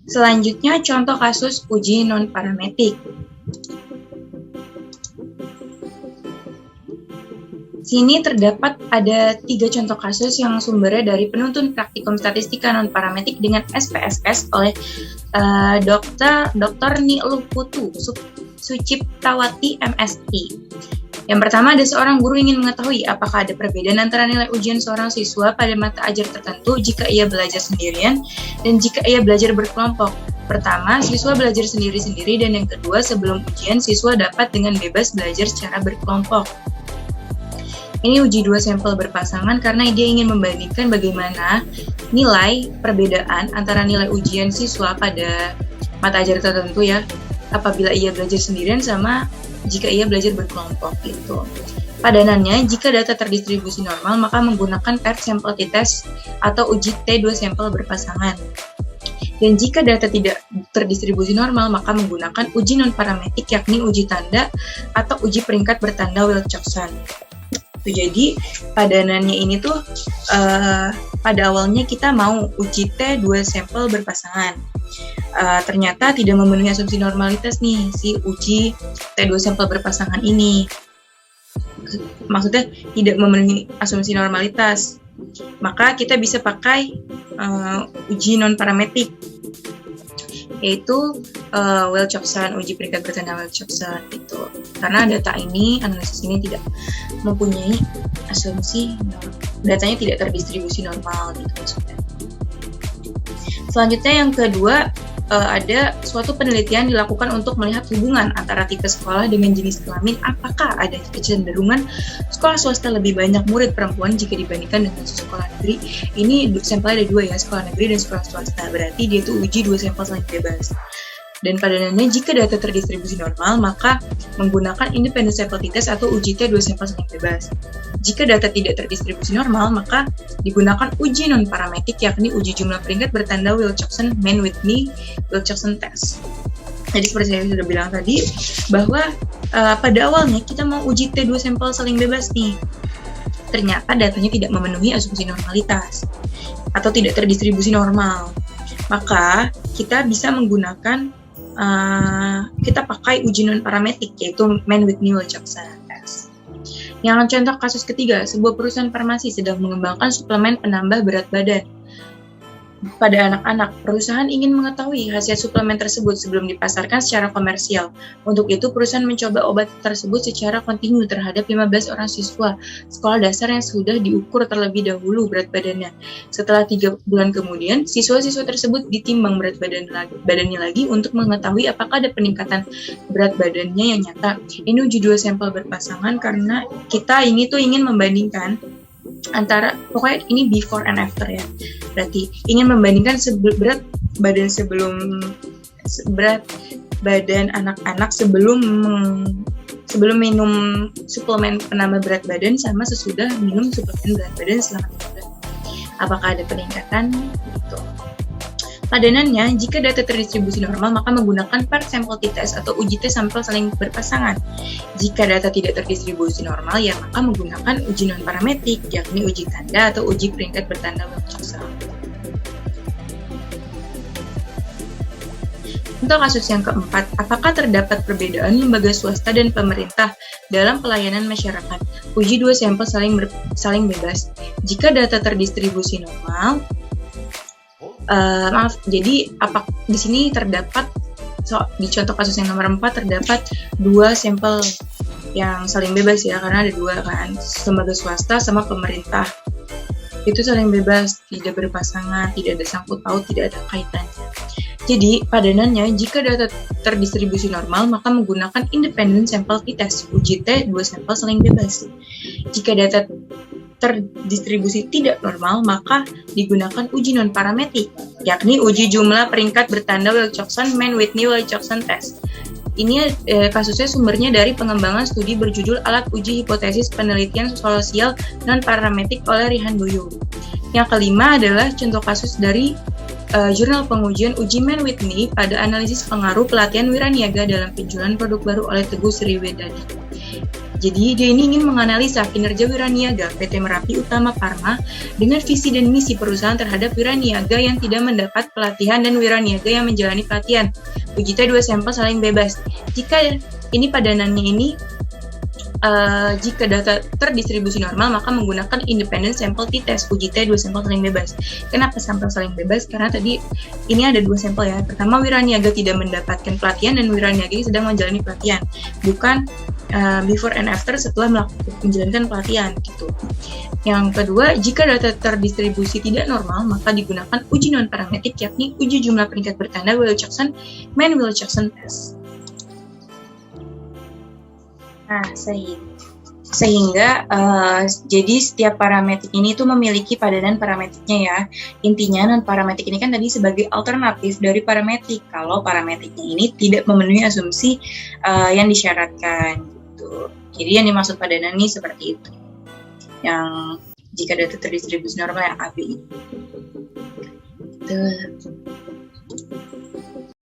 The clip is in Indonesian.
Selanjutnya, contoh kasus uji non-parametik. Sini terdapat ada 3 contoh kasus yang sumbernya dari penuntun praktikum statistika non-parametik dengan SPSS oleh Dr. Niluputu Suciptawati MSI. Yang pertama, ada seorang guru ingin mengetahui apakah ada perbedaan antara nilai ujian seorang siswa pada mata ajar tertentu jika ia belajar sendirian dan jika ia belajar berkelompok. Pertama, siswa belajar sendiri-sendiri, dan yang kedua, sebelum ujian, siswa dapat dengan bebas belajar secara berkelompok. Ini uji 2 sampel berpasangan karena dia ingin membandingkan bagaimana nilai perbedaan antara nilai ujian siswa pada mata ajar tertentu ya, apabila ia belajar sendirian sama jika ia belajar berkelompok gitu. Padanannya, jika data terdistribusi normal, maka menggunakan paired sample t-test atau uji T2 sampel berpasangan. Dan jika data tidak terdistribusi normal, maka menggunakan uji non-parametik, yakni uji tanda atau uji peringkat bertanda Wilcoxon. Jadi padanannya ini tuh pada awalnya kita mau uji T2 sampel berpasangan. Ternyata tidak memenuhi asumsi normalitas nih si uji T2 sampel berpasangan ini. Maksudnya tidak memenuhi asumsi normalitas. Maka kita bisa pakai uji non-parametik, yaitu Wilcoxon, uji peringkat bertanda Wilcoxon itu. Karena data ini, analisis ini tidak mempunyai asumsi, datanya tidak terdistribusi normal gitu maksudnya. Selanjutnya yang kedua, ada suatu penelitian dilakukan untuk melihat hubungan antara tipe sekolah dengan jenis kelamin. Apakah ada kecenderungan sekolah swasta lebih banyak murid perempuan jika dibandingkan dengan sekolah negeri? Ini sampelnya ada 2 ya, sekolah negeri dan sekolah swasta. Berarti dia itu uji 2 sampel saling bebas. Dan padanannya, jika data terdistribusi normal, maka menggunakan independent sample t-test atau uji T2 sampel saling bebas. Jika data tidak terdistribusi normal, maka digunakan uji non-parametik, yakni uji jumlah peringkat bertanda Wilcoxon-Mann-Whitney Wilcoxon test. Jadi seperti saya sudah bilang tadi, bahwa pada awalnya kita mau uji T2 sampel saling bebas nih. Ternyata datanya tidak memenuhi asumsi normalitas atau tidak terdistribusi normal. Maka kita bisa menggunakan kita pakai uji non-parametik, yaitu Mann-Whitney Wilcoxon test. Yang contoh kasus ketiga, sebuah perusahaan farmasi sedang mengembangkan suplemen penambah berat badan. Pada anak-anak, perusahaan ingin mengetahui hasil suplemen tersebut sebelum dipasarkan secara komersial. Untuk itu, perusahaan mencoba obat tersebut secara kontinu terhadap 15 orang siswa sekolah dasar yang sudah diukur terlebih dahulu berat badannya. Setelah 3 bulan kemudian, siswa-siswa tersebut ditimbang berat badannya lagi untuk mengetahui apakah ada peningkatan berat badannya yang nyata. Ini uji 2 sampel berpasangan karena kita ini tuh ingin membandingkan antara, pokoknya ini before and after ya. Berarti ingin membandingkan berat badan anak-anak sebelum minum suplemen penambah berat badan sama sesudah minum suplemen berat badan selama 3 bulan. Apakah ada peningkatan? Gitu. Padanannya, jika data terdistribusi normal, maka menggunakan paired sample t-test atau uji T sampel saling berpasangan. Jika data tidak terdistribusi normal, ya maka menggunakan uji non-parametik, yakni uji tanda atau uji peringkat bertanda Wilcoxon. Untuk kasus yang keempat, apakah terdapat perbedaan lembaga swasta dan pemerintah dalam pelayanan masyarakat? Uji 2 sampel saling bebas. Jika data terdistribusi normal, jadi di sini terdapat di contoh kasus yang nomor 4 terdapat 2 sampel yang saling bebas ya, karena ada 2 kan, lembaga swasta sama pemerintah. Itu saling bebas, tidak berpasangan, tidak ada sangkut paut, tidak ada kaitannya. Jadi padanannya, jika data terdistribusi normal, maka menggunakan independent sample t-test, uji T 2 sampel saling bebas. Jika data terdistribusi tidak normal, maka digunakan uji non-parametik, yakni uji jumlah peringkat bertanda Wilcoxon-Mann-Whitney Wilcoxon test. Ini kasusnya sumbernya dari pengembangan studi berjudul Alat Uji Hipotesis Penelitian Sosial Non-Parametik oleh Rihan Boyo. Yang kelima adalah contoh kasus dari jurnal pengujian uji Mann-Whitney pada analisis pengaruh pelatihan wiraniaga dalam penjualan produk baru oleh Teguh Sriwedadi. Jadi dia ini ingin menganalisa kinerja wiraniaga PT Merapi Utama Pharma dengan visi dan misi perusahaan terhadap wiraniaga yang tidak mendapat pelatihan dan wiraniaga yang menjalani pelatihan. Uji T 2 sampel saling bebas. Jika ini padanannya ini jika data terdistribusi normal, maka menggunakan independent sample t-test, uji T 2 sampel saling bebas. Kenapa sampel saling bebas? Karena tadi ini ada 2 sampel ya. Pertama, wiraniaga tidak mendapatkan pelatihan dan wiraniaga ini sedang menjalani pelatihan, bukan before and after setelah menjalankan pelatihan gitu. Yang kedua, jika data terdistribusi tidak normal, maka digunakan uji non-parametrik, yakni uji jumlah peringkat bertanda Wilcoxon test. Nah, sehingga jadi setiap parametrik ini tuh memiliki padanan parametriknya ya. Intinya non-parametrik ini kan tadi sebagai alternatif dari parametrik kalau parametriknya ini tidak memenuhi asumsi yang disyaratkan gitu. Jadi yang dimaksud padanan ini seperti itu. Yang jika data terdistribusi normal yang AB itu.